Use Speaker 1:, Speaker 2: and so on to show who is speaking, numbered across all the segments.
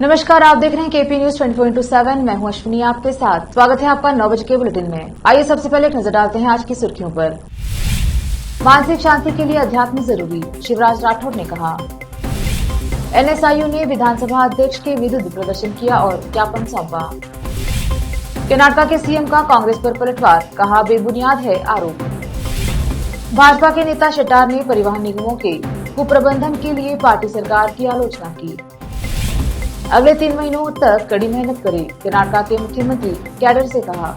Speaker 1: नमस्कार, आप देख रहे हैं केपी न्यूज 24/7। मैं हूं अश्विनी आपके साथ। स्वागत है आपका 9 बजे के बुलेटिन में। आइए सबसे पहले एक नजर डालते हैं आज की सुर्खियों पर। मानसिक शांति के लिए अध्यात्म जरूरी, शिवराज राठौड़ ने कहा। एनएसआईयू ने विधानसभा अध्यक्ष के विरुद्ध प्रदर्शन किया और ज्ञापन सौंपा। कर्नाटक के सीएम का कांग्रेस पर पलटवार, कहा बेबुनियाद है आरोप। भाजपा के नेता शटार ने परिवहन निगमों के कुप्रबंधन के लिए पार्टी सरकार की आलोचना की। अगले 3 महीनों तक कड़ी मेहनत करें, कर्नाटक के मुख्यमंत्री कैडर से कहा।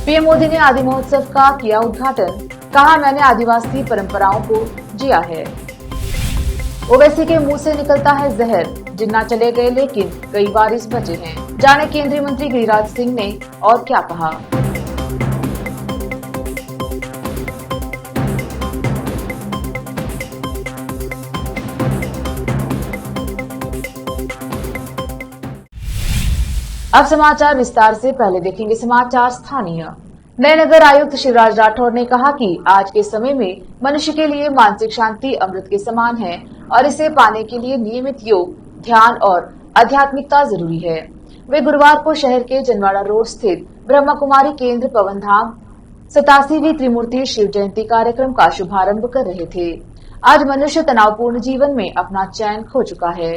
Speaker 1: पीएम मोदी ने आदि महोत्सव का किया उद्घाटन, कहा मैंने आदिवासी परंपराओं को जिया है। ओवैसी के मुंह से निकलता है जहर, जिन्ना चले गए लेकिन कई वारिस बचे हैं। जाने केंद्रीय मंत्री गिरिराज सिंह ने और क्या कहा। अब समाचार विस्तार से। पहले देखेंगे समाचार स्थानीय। नए नगर आयुक्त शिवराज राठौड़ ने कहा कि आज के समय में मनुष्य के लिए मानसिक शांति अमृत के समान है और इसे पाने के लिए नियमित योग, ध्यान और आध्यात्मिकता जरूरी है। वे गुरुवार को शहर के जनवाड़ा रोड स्थित ब्रह्मा कुमारी केंद्र पवन धाम 87वीं त्रिमूर्ति शिव जयंती कार्यक्रम का शुभारंभ कर रहे थे। आज मनुष्य तनावपूर्ण जीवन में अपना चैन खो चुका है।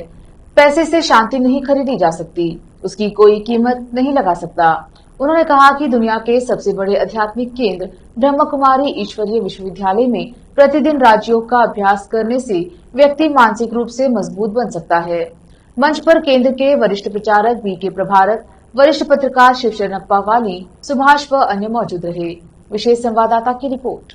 Speaker 1: पैसे से शांति नहीं खरीदी जा सकती, उसकी कोई कीमत नहीं लगा सकता। उन्होंने कहा कि दुनिया के सबसे बड़े आध्यात्मिक केंद्र ब्रह्मा कुमारी ईश्वरीय विश्वविद्यालय में प्रतिदिन राजयोग का अभ्यास करने से व्यक्ति मानसिक रूप से मजबूत बन सकता है। मंच पर केंद्र के वरिष्ठ प्रचारक बीके प्रभारक, वरिष्ठ पत्रकार शिवशरणप्पा वाली, सुभाष व अन्य मौजूद रहे। विशेष संवाददाता की रिपोर्ट।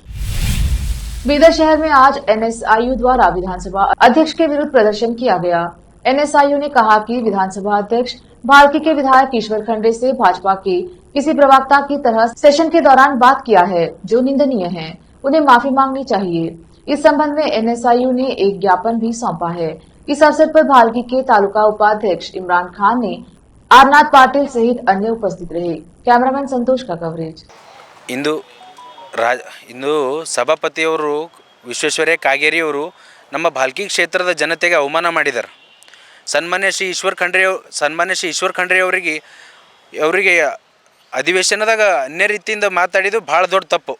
Speaker 1: बीदर शहर में आज एनएसआईयू द्वारा विधानसभा अध्यक्ष के विरुद्ध प्रदर्शन किया गया। एनएसआईयू ने कहा कि विधानसभा अध्यक्ष भालकी के विधायक ईश्वर खंडे से भाजपा के किसी प्रवक्ता की तरह सेशन के दौरान बात किया है, जो निंदनीय है। उन्हें माफी मांगनी चाहिए। इस संबंध में एनएसआईयू ने एक ज्ञापन भी सौंपा है। इस अवसर पर भालकी के तालुका उपाध्यक्ष इमरान खान ने आरनाथ पाटिल सहित अन्य उपस्थित रहे। कैमरामैन संतोष का कवरेज।
Speaker 2: ಇಂದು ಸಭಾಪತಿಯವರು ವಿಶ್ವೇಶ್ವರಯ್ಯ ಕಾಗೇರಿಯವರು ನಮ್ಮ ಭಾಲ್ಕಿ ಕ್ಷೇತ್ರದ ಜನತೆಗೆ ಅವಮಾನ ಮಾಡಿದ್ದಾರೆ. ಸನ್ಮಾನ್ಯ ಶ್ರೀ ಈಶ್ವರ್ ಖಂಡ್ರೆ ಅವರಿಗೆ ಅಧಿವೇಶನದಾಗ ಅನ್ಯ ರೀತಿಯಿಂದ ಮಾತಾಡಿದ್ದು ಭಾಳ ದೊಡ್ಡ ತಪ್ಪು.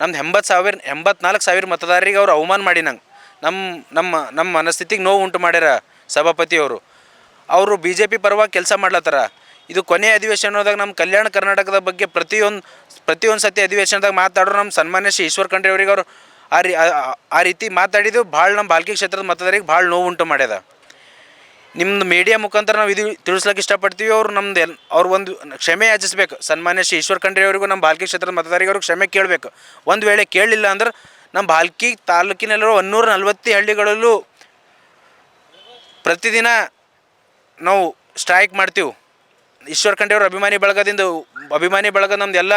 Speaker 2: ನಮ್ದು 84,000 ಮತದಾರರಿಗೆ ಅವ್ರು ಅವಮಾನ ಮಾಡಿ ನಮ್ಮ ಮನಸ್ಥಿತಿಗೆ ನೋವು ಉಂಟು ಮಾಡ್ಯಾರ ಸಭಾಪತಿಯವರು. ಅವರು BJP ಪರವಾಗಿ ಕೆಲಸ ಮಾಡ್ಲತ್ತಾರ. ಇದು ಕೊನೆಯ ಅಧಿವೇಶನದಾಗ ನಮ್ಮ ಕಲ್ಯಾಣ ಕರ್ನಾಟಕದ ಬಗ್ಗೆ ಪ್ರತಿಯೊಂದು ಸತಿ ಅಧಿವೇಶನದಾಗ ಮಾತಾಡೋರು ನಮ್ಮ ಸನ್ಮಾನ್ಯ ಶ್ರೀ ಈಶ್ವರ್ ಖಂಡ್ರೆ ಅವರಿಗೆ ಅವರು ಆ ರೀತಿ ಮಾತಾಡಿದ್ದು ಭಾಳ ನಮ್ಮ ಭಾಲ್ಕಿ ಕ್ಷೇತ್ರದ ಮತದಾರರಿಗೆ ಭಾಳ ನೋವು ಉಂಟು ಮಾಡ್ಯದ. ನಿಮ್ಮದು ಮೀಡಿಯಾ ಮುಖಾಂತರ ನಾವು ಇದು ತಿಳಿಸ್ಲಿಕ್ಕೆ ಇಷ್ಟಪಡ್ತೀವಿ. ಅವ್ರು ಒಂದು ಕ್ಷಮೆ ಯಾಚಿಸ್ಬೇಕು. ಸನ್ಮಾನ್ಯ ಶ್ರೀ ಈಶ್ವರ್ ಖಂಡ್ರೆ ಅವರಿಗೂ ನಮ್ಮ ಭಾಲ್ಕಿ ಕ್ಷೇತ್ರದ ಮತದಾರರಿಗೆ ಅವ್ರಿಗೆ ಕ್ಷಮೆ ಕೇಳಬೇಕು. ಒಂದು ವೇಳೆ ಕೇಳಲಿಲ್ಲ ಅಂದ್ರೆ ನಮ್ಮ ಭಾಲ್ಕಿ ತಾಲೂಕಿನಲ್ಲಿರೋ 140 ಹಳ್ಳಿಗಳಲ್ಲೂ ಪ್ರತಿದಿನ ನಾವು ಸ್ಟ್ರೈಕ್ ಮಾಡ್ತೀವಿ. ಈಶ್ವರ್ ಖಂಡ್ರೆ ಅವ್ರ ಅಭಿಮಾನಿ ಬಳಗ ನಮ್ದು ಎಲ್ಲ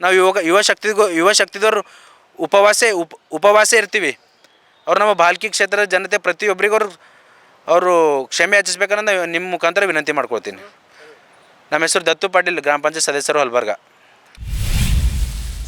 Speaker 2: ನಾವು ಯುವ ಶಕ್ತಿದವರು ಉಪವಾಸ ಇರ್ತೀವಿ. ಅವ್ರು ನಮ್ಮ ಭಾಲ್ಕಿ ಕ್ಷೇತ್ರದ ಜನತೆ ಪ್ರತಿಯೊಬ್ಬರಿಗೂ ಅವರು ಕ್ಷಮೆ ಯಾಚಿಸ್ಬೇಕನ್ನೋದು ನಿಮ್ಮ ಮುಖಾಂತರ ವಿನಂತಿ ಮಾಡ್ಕೊಳ್ತೀನಿ. ನಮ್ಮ ಹೆಸರು ದತ್ತು ಪಾಟೀಲ್, ಗ್ರಾಮ ಪಂಚಾಯತ್ ಸದಸ್ಯರು हलबर्गा।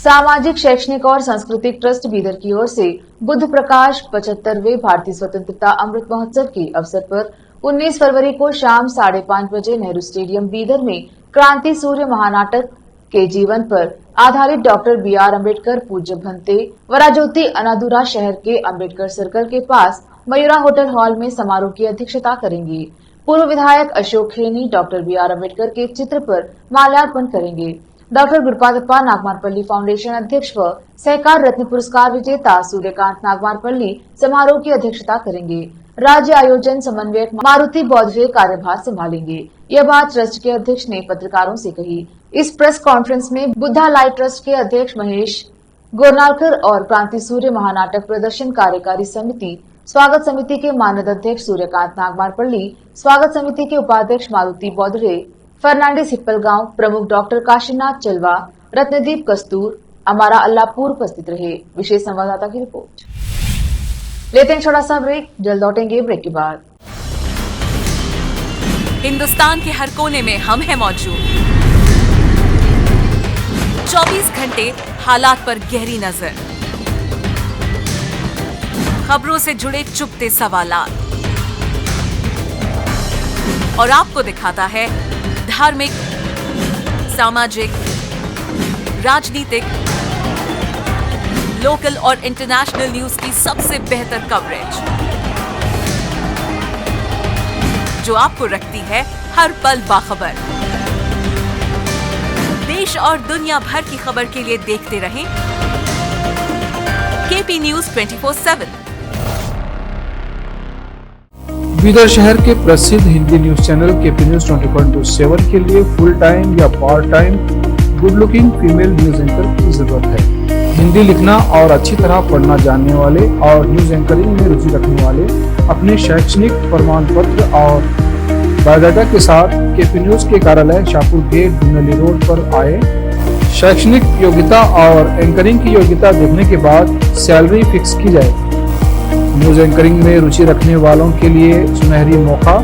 Speaker 1: सामाजिक, शैक्षणिक और सांस्कृतिक ट्रस्ट बीदर की ओर से बुद्ध प्रकाश 75वें भारतीय स्वतंत्रता अमृत महोत्सव के अवसर पर 19 फरवरी को शाम 5:30 बजे नेहरू स्टेडियम बीदर में क्रांति सूर्य महानाटक के जीवन पर आधारित डॉक्टर BR अम्बेडकर पूज्य भंते वराज्योति अनादुरा शहर के अम्बेडकर सर्कल के पास मयूरा होटल हॉल में समारोह की अध्यक्षता करेंगे। पूर्व विधायक अशोक खेनी डॉक्टर BR अम्बेडकर के चित्र पर माल्यार्पण करेंगे। डॉक्टर गुरुपादप्पा नागमारपल्ली फाउंडेशन अध्यक्ष व सहकार रत्न पुरस्कार विजेता सूर्यकांत नागमारपल्ली समारोह की अध्यक्षता करेंगे। राज्य आयोजन समन्वयक मारुति बौद्धे कार्यभार संभालेंगे। यह बात ट्रस्ट के अध्यक्ष ने पत्रकारों से कही। इस प्रेस कॉन्फ्रेंस में बुद्धा लाइट ट्रस्ट के अध्यक्ष महेश गोरनालकर और क्रांति सूर्य महानाटक प्रदर्शन कार्यकारी समिति स्वागत समिति के मानद अध्यक्ष सूर्यकांत नागमारपल्ली, स्वागत समिति के उपाध्यक्ष मारुति बौद्धे, फर्नांडिस हिप्पलगांव प्रमुख डॉक्टर काशीनाथ चलवा, रत्नदीप कस्तूर, अमारा अल्लाहपुर उपस्थित रहे। विशेष संवाददाता की रिपोर्ट। लेते हैं छोटा सा ब्रेक, जल्द लौटेंगे ब्रेक के बाद।
Speaker 3: हिंदुस्तान के हर कोने में हम हैं मौजूद। 24 घंटे हालात पर गहरी नजर, खबरों से जुड़े चुपते सवालात, और आपको दिखाता है धार्मिक, सामाजिक, राजनीतिक, लोकल और इंटरनेशनल न्यूज की सबसे बेहतर कवरेज, जो आपको रखती है हर पल बाखबर। देश और दुनिया भर की खबर के लिए देखते रहें केपी न्यूज 24/7।
Speaker 4: बीदर शहर के प्रसिद्ध Hindi news channel KP news 24/7 के लिए फुल टाइम या part time good looking female news anchor की जरूरत है। हिंदी लिखना और अच्छी तरह पढ़ना जानने वाले और न्यूज एंकरिंग में रुचि रखने वाले अपने शैक्षणिक प्रमाण पत्र और बायोडाटा के साथ केपी न्यूज के कार्यालय शाहपुर गेट धुनली रोड पर आए। शैक्षणिक योग्यता और एंकरिंग की योग्यता देखने के बाद सैलरी फिक्स की जाए। न्यूज एंकरिंग में रुचि रखने वालों के लिए सुनहरी मौका।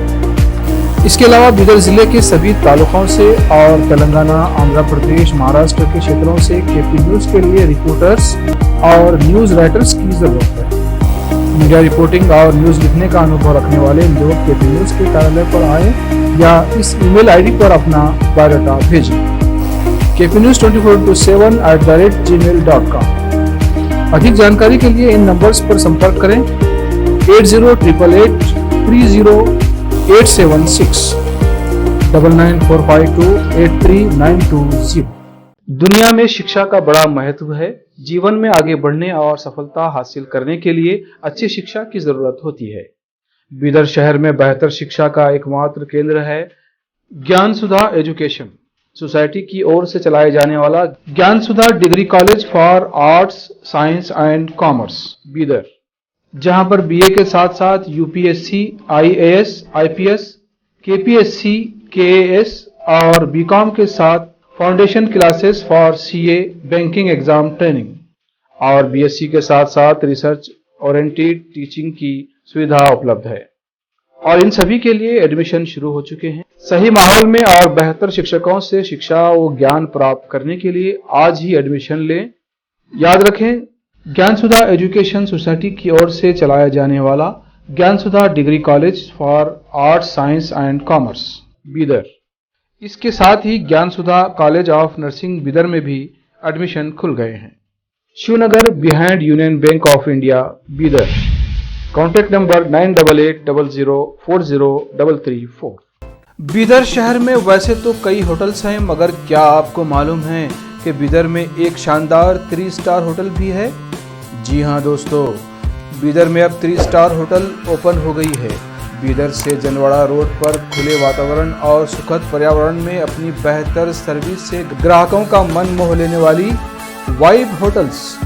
Speaker 4: इसके अलावा बीदर जिले के सभी तालुकों से और तेलंगाना, आंध्र प्रदेश, महाराष्ट्र के क्षेत्रों से केपी न्यूज के लिए रिपोर्टर्स और न्यूज राइटर्स की जरूरत है। मीडिया रिपोर्टिंग और न्यूज लिखने का अनुभव रखने वाले लोग केपी न्यूज के कार्यालय पर आए या इस ईमेल आईडी पर अपना बायोडाटा भेजें। kpnews24/7@gmail.com। अधिक जानकारी के लिए इन नंबर्स पर संपर्क करें 8088830876 9945283920। दुनिया में शिक्षा का बड़ा महत्व है। जीवन में आगे बढ़ने और सफलता हासिल करने के लिए अच्छी शिक्षा की जरूरत होती है। बीदर शहर में बेहतर शिक्षा का एकमात्र केंद्र है ज्ञान सुधा एजुकेशन सोसाइटी की ओर से चलाए जाने वाला Gyan Sudha degree college for arts, science and commerce Bidar, जहां पर बीए के साथ साथ UPSC, IAS, IPS, KPSC, KAS और बीकॉम के साथ foundation classes for CA, banking exam training और बीएससी के साथ साथ रिसर्च ओरिएंटेड टीचिंग की सुविधा उपलब्ध है और इन सभी के लिए एडमिशन शुरू हो चुके हैं। सही माहौल में और बेहतर शिक्षकों से शिक्षा व ज्ञान प्राप्त करने के लिए आज ही एडमिशन लें। याद रखें, ज्ञान सुधा एजुकेशन सोसाइटी की ओर से चलाया जाने वाला Gyan Sudha degree college for arts, science and commerce Bidar, इसके साथ ही Gyan Sudha college of nursing Bidar में भी एडमिशन खुल गए हैं। Shivnagar behind union bank of India Bidar. Contact number 9888403334। Bidar शहर में वैसे तो कई होटल्स हैं, मगर क्या आपको मालूम है कि बीदर में एक शानदार 3 स्टार होटल भी है? जी हाँ दोस्तों, बीदर में अब 3 स्टार होटल ओपन हो गई है। बीदर से जनवाड़ा रोड पर खुले वातावरण और सुखद पर्यावरण में अपनी बेहतर सर्विस से ग्राहकों का मन मोह लेने वाली वाइब होटल्स,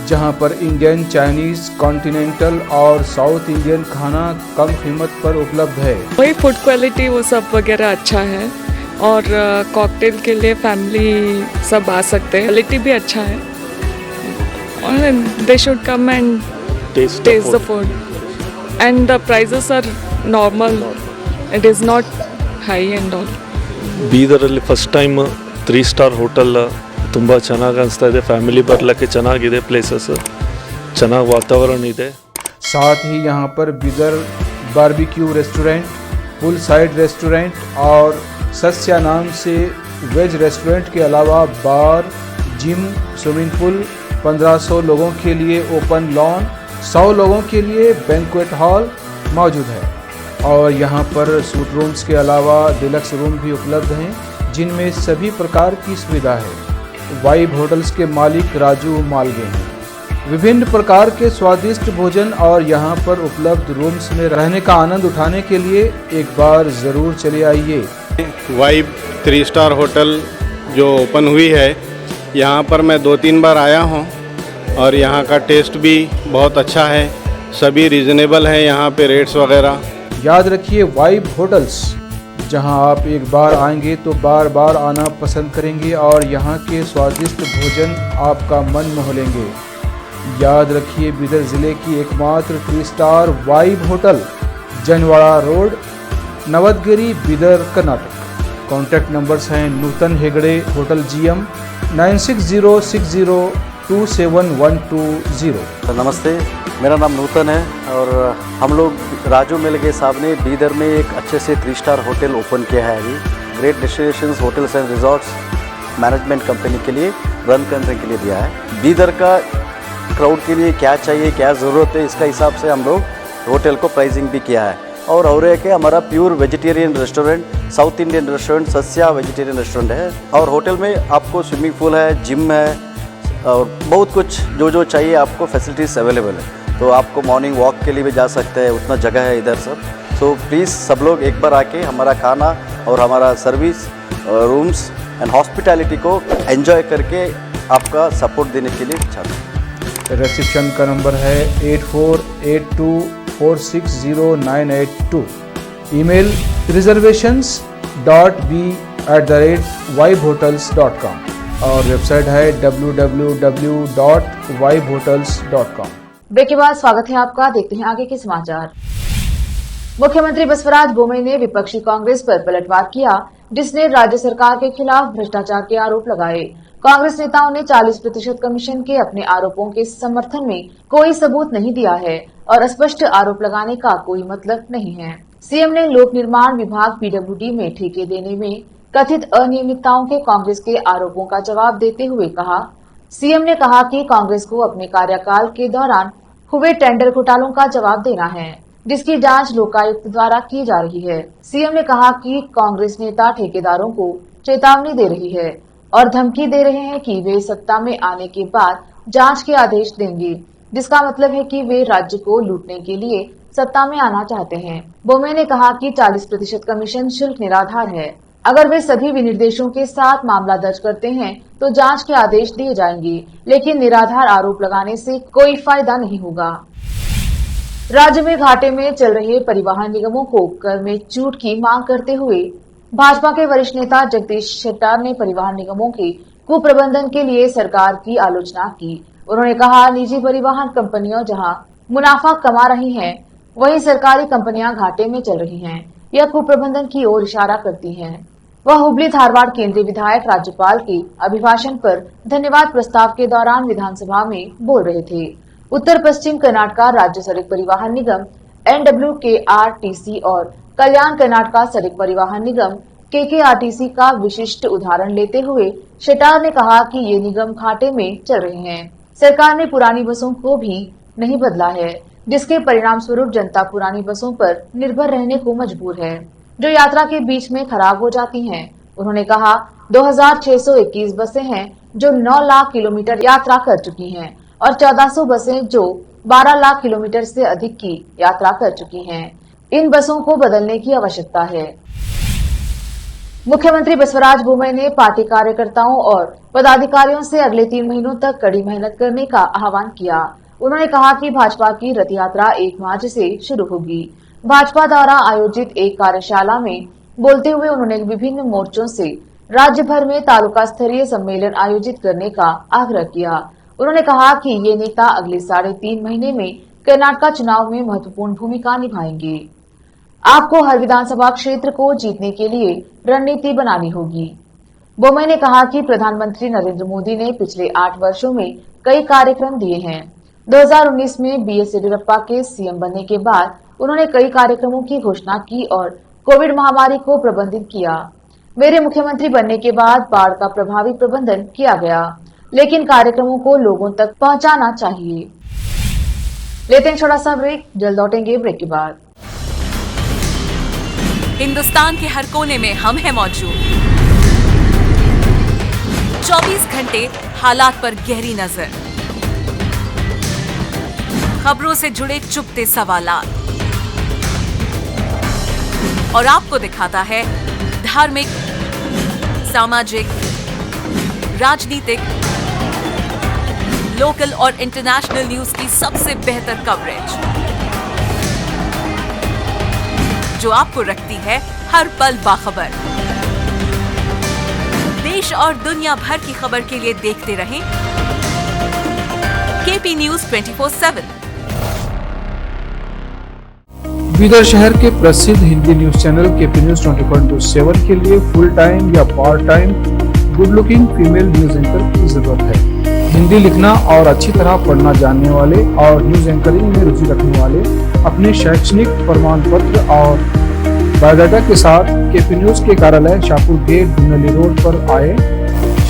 Speaker 4: जहां पर इंडियन, चाइनीज, कॉन्टिनेंटल और साउथ इंडियन खाना कम कीमत पर उपलब्ध है।
Speaker 5: वही फूड क्वालिटी वो सब वगैरह अच्छा है और कॉकटेल के लिए फैमिली सब आ सकते हैं। क्वालिटी भी अच्छा है और they should come and test the food and the prices are normal. It is not high and all.
Speaker 6: ಬೀದರಲ್ಲಿ ಫಸ್ಟ್ ಟೈಮ್ 3 ಸ್ಟಾರ್ ಹೋಟೆಲ್ ತುಂಬ ಚೆನ್ನಾಗಿ ಅನಿಸ್ತಾ ಇದೆ. ಫ್ಯಾಮಿಲಿ ಬರಲಿಕ್ಕೆ ಚೆನ್ನಾಗಿದೆ, ಪ್ಲೇಸಸ್ ಚೆನ್ನಾಗಿ ವಾತಾವರಣ ಇದೆ.
Speaker 4: साथ ही यहाँ पर बीदर बारबेक्यू रेस्टोरेंट, पुल साइड रेस्टोरेंट और सस्या नाम से वेज रेस्टोरेंट के अलावा बार, जिम, स्विमिंग पूल, 1500 लोगों के लिए ओपन लॉन, 100 लोगों के लिए बैंक्वेट हॉल मौजूद है और यहाँ पर सूट रूम्स के अलावा डिलक्स रूम भी उपलब्ध हैं, जिनमें सभी प्रकार की सुविधा है। वाइब होटल्स के मालिक राजू मालगे हैं। विभिन्न प्रकार के स्वादिष्ट भोजन और यहाँ पर उपलब्ध रूम्स में रहने का आनंद उठाने के लिए एक बार ज़रूर चले आइए।
Speaker 7: वाइब 3 स्टार होटल जो ओपन हुई है, यहाँ पर मैं 2-3 बार आया हूँ और यहाँ का टेस्ट भी बहुत अच्छा है। सभी रीज़नेबल है यहाँ पे रेट्स वगैरह।
Speaker 4: याद रखिए, वाइब होटल्स, जहां आप एक बार आएंगे तो बार बार आना पसंद करेंगे और यहाँ के स्वादिष्ट भोजन आपका मन मोह लेंगे। याद रखिए, बीदर ज़िले की एकमात्र 3 star vibe hotel, Janwada road, Navadgiri, Bidar, Karnataka. Contact numbers हैं नूतन हेगड़े, होटल GM, 960602 272120।
Speaker 8: नमस्ते, मेरा नाम नूतन है और हम लोग राजू मेलगे साहब ने बीदर में एक अच्छे से 3 स्टार होटल ओपन किया है अभी। Great destinations hotels and resorts management company के लिए रन करने के लिए दिया है। बीदर का क्राउड के लिए क्या चाहिए, क्या ज़रूरत है, इसका हिसाब से हम लोग होटल को प्राइसिंग भी किया है। और एक है हमारा pure vegetarian restaurant, south Indian restaurant, Sasya vegetarian restaurant है। और होटल में आपको स्विमिंग पूल है, जिम है और बहुत कुछ जो चाहिए आपको फैसिलिटीज़ अवेलेबल है। तो आपको मॉर्निंग वॉक के लिए भी जा सकते हैं, उतना जगह है इधर सब। सो प्लीज़ सब लोग एक बार आके हमारा खाना और हमारा सर्विस, रूम्स एंड हॉस्पिटैलिटी को एंजॉय करके आपका सपोर्ट देने के लिए चाहते हैं।
Speaker 4: रिसेप्शन का नंबर है 8482460982। ईमेल reservations.b@vibehotels.com और वेबसाइट है www.vibehotels.com।
Speaker 1: ब्रेक के बाद स्वागत है आपका। देखते हैं आगे के समाचार। मुख्यमंत्री बसवराज बोमई ने विपक्षी कांग्रेस पर पलटवार किया, जिसने राज्य सरकार के खिलाफ भ्रष्टाचार के आरोप लगाए। कांग्रेस नेताओं ने 40% कमीशन के अपने आरोपों के समर्थन में कोई सबूत नहीं दिया है और स्पष्ट आरोप लगाने का कोई मतलब नहीं है। सीएम ने लोक निर्माण विभाग PWD में ठेके देने में कथित अनियमितताओं के कांग्रेस के आरोपों का जवाब देते हुए कहा, सीएम ने कहा कि कांग्रेस को अपने कार्यकाल के दौरान हुए टेंडर घोटालों का जवाब देना है, जिसकी जांच लोकायुक्त द्वारा की जा रही है। सीएम ने कहा कि कांग्रेस नेता ठेकेदारों को चेतावनी दे रही है और धमकी दे रहे हैं कि वे सत्ता में आने के बाद जांच के आदेश देंगे, जिसका मतलब है कि वे राज्य को लूटने के लिए सत्ता में आना चाहते हैं। बोमे ने कहा कि 40% कमीशन शुल्क निराधार है। अगर वे सभी विनिर्देशों के साथ मामला दर्ज करते हैं तो जांच के आदेश दिए जाएंगे, लेकिन निराधार आरोप लगाने से कोई फायदा नहीं होगा। राज्य में घाटे में चल रहे परिवहन निगमों को कर में छूट की मांग करते हुए भाजपा के वरिष्ठ नेता जगदीश शेट्टार ने परिवहन निगमों के कुप्रबंधन के लिए सरकार की आलोचना की। उन्होंने कहा, निजी परिवहन कंपनियां जहां मुनाफा कमा रही हैं, वहीं सरकारी कंपनियां घाटे में चल रही हैं। यह कुप्रबंधन की ओर इशारा करती हैं। वह हुबली धारवाड़ केंद्रीय विधायक राज्यपाल के अभिभाषण पर धन्यवाद प्रस्ताव के दौरान विधानसभा में बोल रहे थे। उत्तर पश्चिम कर्नाटका राज्य सड़क परिवहन निगम NWKRTC और कल्याण कर्नाटका सड़क परिवहन निगम KKRTC का विशिष्ट उदाहरण लेते हुए शेट्टार ने कहा कि ये निगम घाटे में चल रहे हैं। सरकार ने पुरानी बसों को भी नहीं बदला है, जिसके परिणाम स्वरूप जनता पुरानी बसों पर निर्भर रहने को मजबूर है, जो यात्रा के बीच में खराब हो जाती हैं। उन्होंने कहा 2621 बसें हैं जो 9 लाख किलोमीटर यात्रा कर चुकी हैं और 1400 बसें जो 12 लाख किलोमीटर से अधिक की यात्रा कर चुकी हैं। इन बसों को बदलने की आवश्यकता है। मुख्यमंत्री बसवराज बोमई ने पार्टी कार्यकर्ताओं और पदाधिकारियों से अगले 3 महीनों तक कड़ी मेहनत करने का आह्वान किया। उन्होंने कहा कि भाजपा की रथ यात्रा 1 मार्च से शुरू होगी। भाजपा द्वारा आयोजित एक कार्यशाला में बोलते हुए उन्होंने विभिन्न मोर्चों से राज्य भर में तालुका स्तरीय सम्मेलन आयोजित करने का आग्रह किया। उन्होंने कहा कि ये नेता अगले 3.5 महीने में कर्नाटका चुनाव में महत्वपूर्ण भूमिका निभाएंगे। आपको हर विधानसभा क्षेत्र को जीतने के लिए रणनीति बनानी होगी। बोमई ने कहा कि प्रधानमंत्री नरेंद्र मोदी ने पिछले 8 वर्षों में कई कार्यक्रम दिए हैं। 2019 में BS येदियुरप्पा के CM बनने के बाद उन्होंने कई कार्यक्रमों की घोषणा की और कोविड महामारी को प्रबंधित किया। मेरे मुख्यमंत्री बनने के बाद बाढ़ का प्रभावी प्रबंधन किया गया, लेकिन कार्यक्रमों को लोगों तक पहुंचाना चाहिए। लेते हैं छोटा सा ब्रेक, जल्द लौटेंगे ब्रेक के बाद।
Speaker 3: हिंदुस्तान के हर कोने में हम हैं मौजूद। 24 घंटे हालात पर गहरी नजर, खबरों से जुड़े चुपते सवालात और आपको दिखाता है धार्मिक, सामाजिक, राजनीतिक, लोकल और इंटरनेशनल न्यूज की सबसे बेहतर कवरेज, जो आपको रखती है हर पल बाखबर। देश और दुनिया भर की खबर के लिए देखते रहें KP News 24/7।
Speaker 4: बीदर शहर के प्रसिद्ध Hindi news channel KP News 24/7 के लिए फुल टाइम या part time good looking female news anchor की जरूरत है। हिंदी लिखना और अच्छी तरह पढ़ना जानने वाले और न्यूज एंकरिंग में रुचि रखने वाले अपने शैक्षणिक प्रमाण पत्र और बायोडाटा के साथ केपी न्यूज के कार्यालय शाहपुर गेट बुनली रोड पर आए।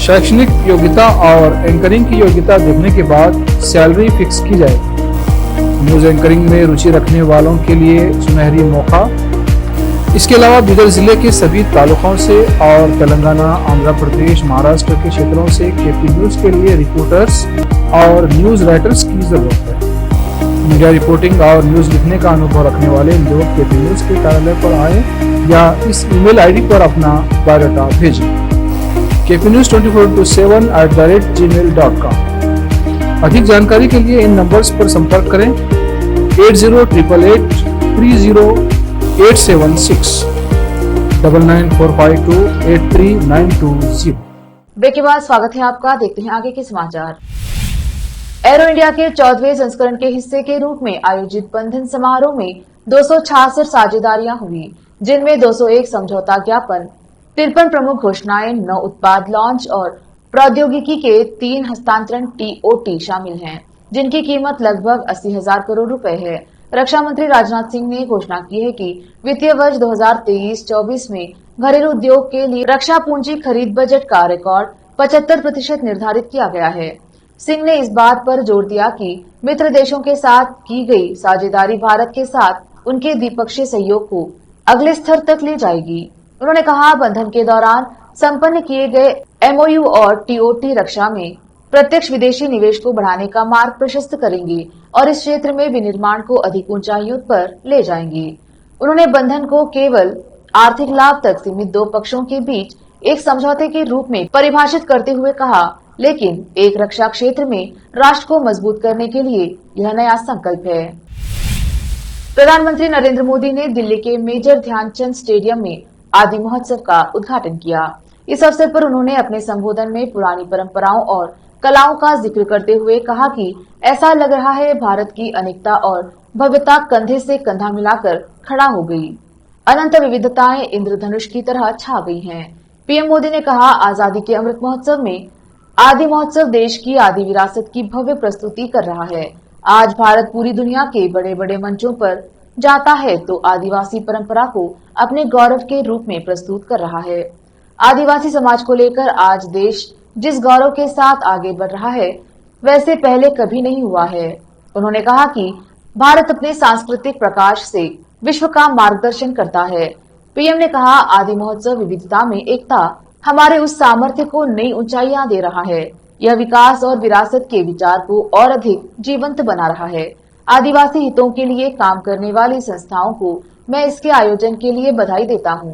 Speaker 4: शैक्षणिक योग्यता और एंकरिंग की योग्यता देखने के बाद सैलरी फिक्स की जाए। न्यूज एंकरिंग में रुचि रखने वालों के लिए सुनहरी मौका। इसके अलावा बीदर जिले के सभी तालुकों से और तेलंगाना, आंध्र प्रदेश, महाराष्ट्र के क्षेत्रों से केपी न्यूज के लिए रिपोर्टर्स और न्यूज राइटर्स की जरूरत है। मीडिया रिपोर्टिंग और न्यूज लिखने का अनुभव रखने वाले लोग केपी न्यूज के कार्यालय पर आए या इस ईमेल आईडी पर अपना बायोडाटा भेजें। kpnews24/7@gmail.com। अधिक जानकारी के लिए इन नंबर्स पर संपर्क करें 8088300876 9945283920।
Speaker 1: ब्रेक के बाद स्वागत है आपका। देखते हैं आगे के समाचार। एरो इंडिया के 14वें संस्करण के हिस्से के रूप में आयोजित बंधन समारोह में 266 साझेदारियां हुई, जिनमें 201 समझौता ज्ञापन, 53 प्रमुख घोषणाएं, 9 उत्पाद लॉन्च और प्रौद्योगिकी के 3 हस्तांतरण TOT शामिल हैं, जिनकी कीमत लगभग 80,000 करोड़ रुपए है। रक्षा मंत्री राजनाथ सिंह ने घोषणा की है कि वित्तीय वर्ष 2023-24 में घरेलू उद्योग के लिए रक्षा पूंजी खरीद बजट का रिकॉर्ड 75% निर्धारित किया गया है। सिंह ने इस बात पर जोर दिया कि मित्र देशों के साथ की गई साझेदारी भारत के साथ उनके द्विपक्षीय सहयोग को अगले स्तर तक ले जाएगी। उन्होंने कहा, बंधन के दौरान संपन्न किए गए MOU और TOT रक्षा में प्रत्यक्ष विदेशी निवेश को बढ़ाने का मार्ग प्रशस्त करेंगे और इस क्षेत्र में विनिर्माण को अधिक ऊंचाइयों पर ले जाएंगे। उन्होंने बंधन को केवल आर्थिक लाभ तक सीमित 2 पक्षों के बीच एक समझौते के रूप में परिभाषित करते हुए कहा, लेकिन एक रक्षा क्षेत्र में राष्ट्र को मजबूत करने के लिए यह नया संकल्प है। प्रधानमंत्री नरेंद्र मोदी ने दिल्ली के मेजर ध्यानचंद स्टेडियम में आदि महोत्सव का उद्घाटन किया। इस अवसर पर उन्होंने अपने संबोधन में पुरानी परंपराओं और कलाओं का जिक्र करते हुए कहा कि ऐसा लग रहा है भारत की अनेकता और भव्यता कंधे से कंधा मिलाकर खड़ा हो गई। अनंत विविधताएं इंद्रधनुष की तरह छा गई हैं। पीएम मोदी ने कहा, आजादी के अमृत महोत्सव में आदि महोत्सव देश की आदि विरासत की भव्य प्रस्तुति कर रहा है। आज भारत पूरी दुनिया के बड़े बड़े मंचों पर जाता है तो आदिवासी परंपरा को अपने गौरव के रूप में प्रस्तुत कर रहा है। आदिवासी समाज को लेकर आज देश जिस गौरव के साथ आगे बढ़ रहा है, वैसे पहले कभी नहीं हुआ है। उन्होंने कहा कि भारत अपने सांस्कृतिक प्रकाश से विश्व का मार्गदर्शन करता है। पीएम ने कहा, आदि महोत्सव विविधता में एकता हमारे उस सामर्थ्य को नई ऊंचाइयां दे रहा है। यह विकास और विरासत के विचार को और अधिक जीवंत बना रहा है। आदिवासी हितों के लिए काम करने वाली संस्थाओं को मैं इसके आयोजन के लिए बधाई देता हूं।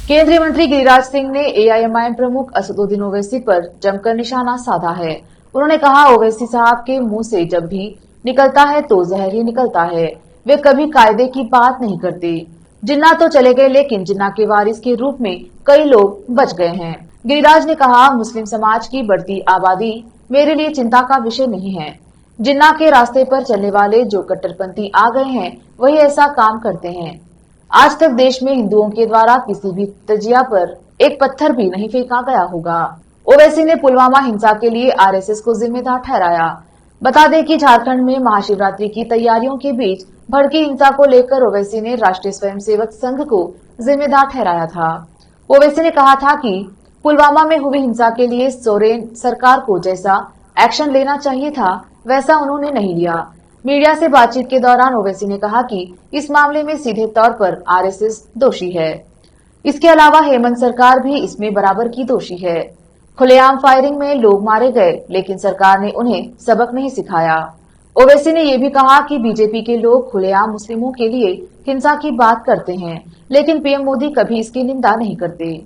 Speaker 1: केंद्रीय मंत्री गिरिराज सिंह ने AIMIM प्रमुख असदुद्दीन ओवैसी पर जमकर निशाना साधा है। उन्होंने कहा, ओवैसी साहब के मुंह से जब भी निकलता है तो जहर ही निकलता है। वे कभी कायदे की बात नहीं करते। जिन्ना तो चले गए, लेकिन जिन्ना के वारिस के रूप में कई लोग बच गए हैं। गिरिराज ने कहा, मुस्लिम समाज की बढ़ती आबादी मेरे लिए चिंता का विषय नहीं है। जिन्ना के रास्ते पर चलने वाले जो कट्टरपंथी आ गए हैं, वही ऐसा काम करते हैं। आज तक देश में हिंदुओं के द्वारा किसी भी तजिया पर एक पत्थर भी नहीं फेंका गया होगा। ओवैसी ने पुलवामा हिंसा के लिए RSS को जिम्मेदार ठहराया। बता दें कि झारखंड में महाशिवरात्रि की तैयारियों के बीच भड़की हिंसा को लेकर ओवैसी ने राष्ट्रीय स्वयंसेवक संघ को जिम्मेदार ठहराया था। ओवैसी ने कहा था कि पुलवामा में हुई हिंसा के लिए सोरेन सरकार को जैसा एक्शन लेना चाहिए था, वैसा उन्होंने नहीं लिया। मीडिया से बातचीत के दौरान ओवैसी ने कहा कि इस मामले में सीधे तौर पर RSS दोषी है। इसके अलावा हेमंत सरकार भी इसमें बराबर की दोषी है। खुलेआम फायरिंग में लोग मारे गए, लेकिन सरकार ने उन्हें सबक नहीं सिखाया। ओवैसी ने यह भी कहा कि बीजेपी के लोग खुलेआम मुस्लिमों के लिए हिंसा की बात करते हैं, लेकिन पीएम मोदी कभी इसकी निंदा नहीं करते।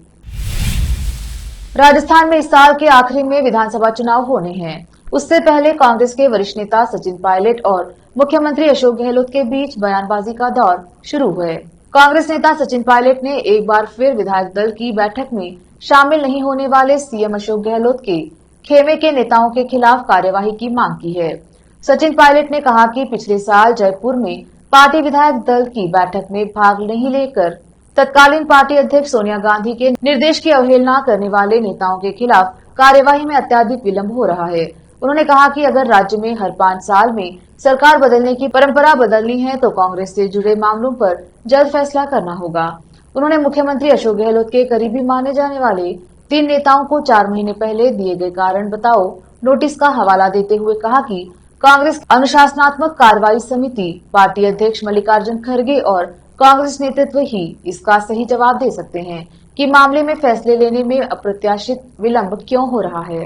Speaker 1: राजस्थान में इस साल के आखिरी में विधानसभा चुनाव होने हैं। उससे पहले कांग्रेस के वरिष्ठ नेता सचिन पायलट और मुख्यमंत्री अशोक गहलोत के बीच बयानबाजी का दौर शुरू हुए। कांग्रेस नेता सचिन पायलट ने एक बार फिर विधायक दल की बैठक में शामिल नहीं होने वाले सीएम अशोक गहलोत के खेमे के नेताओं के खिलाफ कार्यवाही की मांग की है। सचिन पायलट ने कहा कि पिछले साल जयपुर में पार्टी विधायक दल की बैठक में भाग नहीं लेकर तत्कालीन पार्टी अध्यक्ष सोनिया गांधी के निर्देश की अवहेलना करने वाले नेताओं के खिलाफ कार्यवाही में अत्यधिक विलंब हो रहा है। उन्होंने कहा कि अगर राज्य में हर 5 साल में सरकार बदलने की परंपरा बदलनी है तो कांग्रेस से जुड़े मामलों पर जल्द फैसला करना होगा। उन्होंने मुख्यमंत्री अशोक गहलोत के करीबी माने जाने वाले 3 नेताओं को 4 महीने पहले दिए गए कारण बताओ नोटिस का हवाला देते हुए कहा कि कांग्रेस अनुशासनात्मक कार्रवाई समिति, पार्टी अध्यक्ष मल्लिकार्जुन खड़गे और कांग्रेस नेतृत्व ही इसका सही जवाब दे सकते हैं कि मामले में फैसले लेने में अप्रत्याशित विलंब क्यों हो रहा है।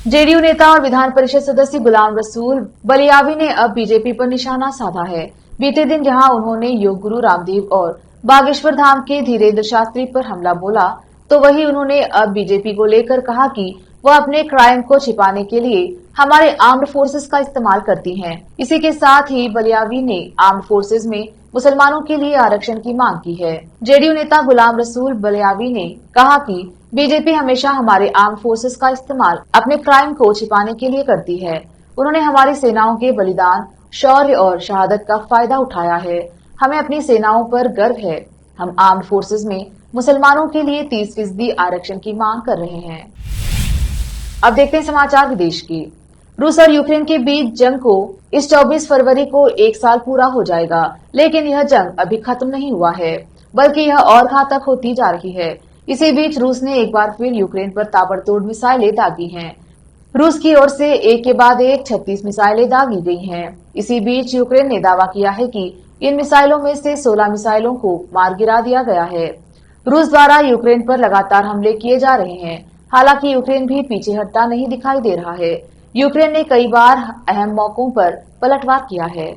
Speaker 1: जेडीयू नेता और विधान परिषद सदस्य गुलाम रसूल बलियावी ने अब बीजेपी पर निशाना साधा है। बीते दिन जहां उन्होंने योग गुरु रामदेव और बागेश्वर धाम के धीरेन्द्र शास्त्री पर हमला बोला, तो वहीं उन्होंने अब बीजेपी को लेकर कहा कि वह अपने क्राइम को छिपाने के लिए हमारे आर्म्ड फोर्सेस का इस्तेमाल करती हैं। इसी के साथ ही बलियावी ने आर्म्ड फोर्सेस में मुसलमानों के लिए आरक्षण की मांग की है। जेडीयू नेता गुलाम रसूल बलियावी ने कहा कि बीजेपी हमेशा हमारे आर्म्ड फोर्सेस का इस्तेमाल अपने क्राइम को छिपाने के लिए करती है। उन्होंने हमारी सेनाओं के बलिदान, शौर्य और शहादत का फायदा उठाया है। हमें अपनी सेनाओं पर गर्व है। हम आर्म्ड फोर्सेस में मुसलमानों के लिए 30% आरक्षण की मांग कर रहे हैं। अब देखते हैं समाचार विदेश की। रूस और यूक्रेन के बीच जंग को इस 24 फरवरी को 1 साल पूरा हो जाएगा, लेकिन यह जंग अभी खत्म नहीं हुआ है, बल्कि यह और घातक होती जा रही है। इसी बीच रूस ने एक बार फिर यूक्रेन पर ताबड़तोड़ मिसाइलें दागी हैं। रूस की ओर से एक के बाद एक 36 मिसाइलें दागी गई हैं। इसी बीच यूक्रेन ने दावा किया है कि इन मिसाइलों में से 16 मिसाइलों को मार गिरा दिया गया है। रूस द्वारा यूक्रेन पर लगातार हमले किए जा रहे हैं। हालांकि यूक्रेन भी पीछे हटता नहीं दिखाई दे रहा है। यूक्रेन ने कई बार अहम मौकों पर पलटवार किया है।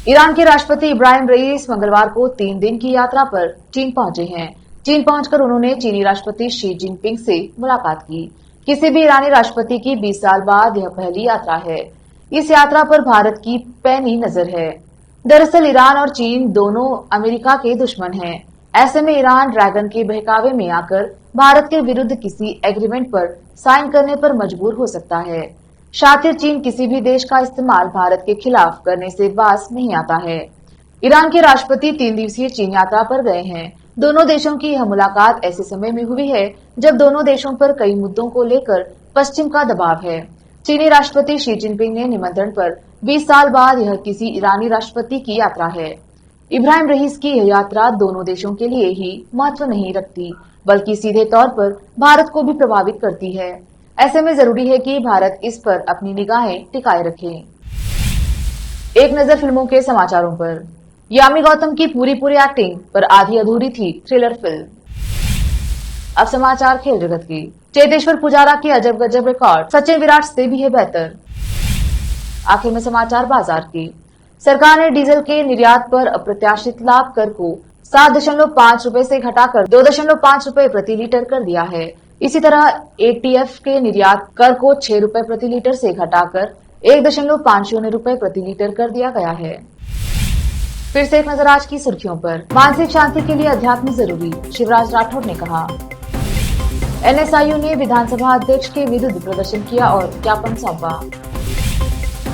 Speaker 1: ईरान के राष्ट्रपति इब्राहिम रईस मंगलवार को 3 दिन की यात्रा पर चीन पहुंचे हैं। चीन पहुंचकर उन्होंने चीनी राष्ट्रपति शी जिनपिंग से मुलाकात की। किसी भी ईरानी राष्ट्रपति की 20 साल बाद यह पहली यात्रा है। इस यात्रा पर भारत की पैनी नजर है। दरअसल ईरान और चीन दोनों अमेरिका के दुश्मन हैं। ऐसे में ईरान ड्रैगन के बहकावे में आकर भारत के विरुद्ध किसी एग्रीमेंट पर साइन करने पर मजबूर हो सकता है। शातिर चीन किसी भी देश का इस्तेमाल भारत के खिलाफ करने से बाज नहीं आता है। ईरान के राष्ट्रपति 3 दिवसीय चीन यात्रा पर गए हैं। दोनों देशों की यह मुलाकात ऐसे समय में हुई है जब दोनों देशों पर कई मुद्दों को लेकर पश्चिम का दबाव है। चीनी राष्ट्रपति शी जिनपिंग ने निमंत्रण पर 20 साल बाद यह किसी ईरानी राष्ट्रपति की यात्रा है। इब्राहिम रईस की यह यात्रा दोनों देशों के लिए ही महत्व नहीं रखती, बल्कि सीधे तौर पर भारत को भी प्रभावित करती है। ऐसे में जरूरी है कि भारत इस पर अपनी निगाहें टिकाए रखे। एक नजर फिल्मों के समाचारों पर। यामी गौतम की पूरी एक्टिंग पर आधी अधूरी थी थ्रिलर फिल्म। अब समाचार खेल जगत की। चेतेश्वर पुजारा की अजब गजब रिकॉर्ड सचिन विराट से भी है बेहतर। आखिर में समाचार बाजार की। सरकार ने डीजल के निर्यात पर अप्रत्याशित लाभ कर को 7.5 रुपए से घटाकर 2.5 रुपए प्रति लीटर कर दिया है। इसी तरह एटीएफ के निर्यात कर को 6 रुपए प्रति लीटर से घटाकर 1.50 रुपए प्रति लीटर कर दिया गया है। फिर से एक नजर आज की सुर्खियों पर। मानसिक शांति के लिए अध्यात्म जरूरी, शिवराज राठौर ने कहा। एनएसआईयू ने विधानसभा अध्यक्ष के विरुद्ध प्रदर्शन किया और ज्ञापन सौंपा।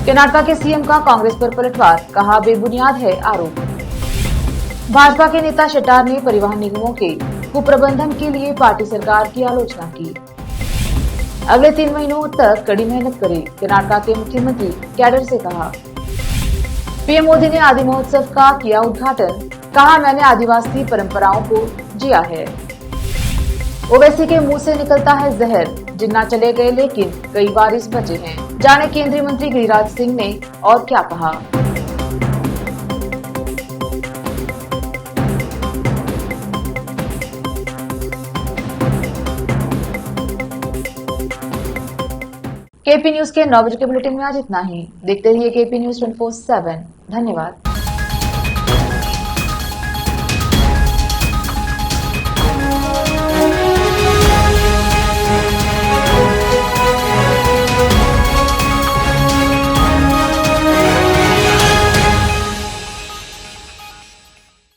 Speaker 1: कर्नाटक के सीएम का कांग्रेस पर पलटवार, कहा बेबुनियाद है आरोप। भाजपा के नेता शेट्टार ने परिवहन निगमों के कुप्रबंधन के लिए पार्टी सरकार की आलोचना की। अगले 3 महीनों तक कड़ी मेहनत करें, कर्नाटक के मुख्यमंत्री कैडर से कहा। पीएम मोदी ने आदि महोत्सव का किया उद्घाटन, कहा मैंने आदिवासी परंपराओं को जिया है। ओवैसी के मुंह से निकलता है जहर, जिन्ना चले गए लेकिन कई वारिस बचे हैं। जाने केंद्रीय मंत्री गिरिराज सिंह ने और क्या कहा। केपी न्यूज के 9 बजे के बुलेटिन में आज इतना ही। देखते रहिए केपी न्यूज 24/7। धन्यवाद।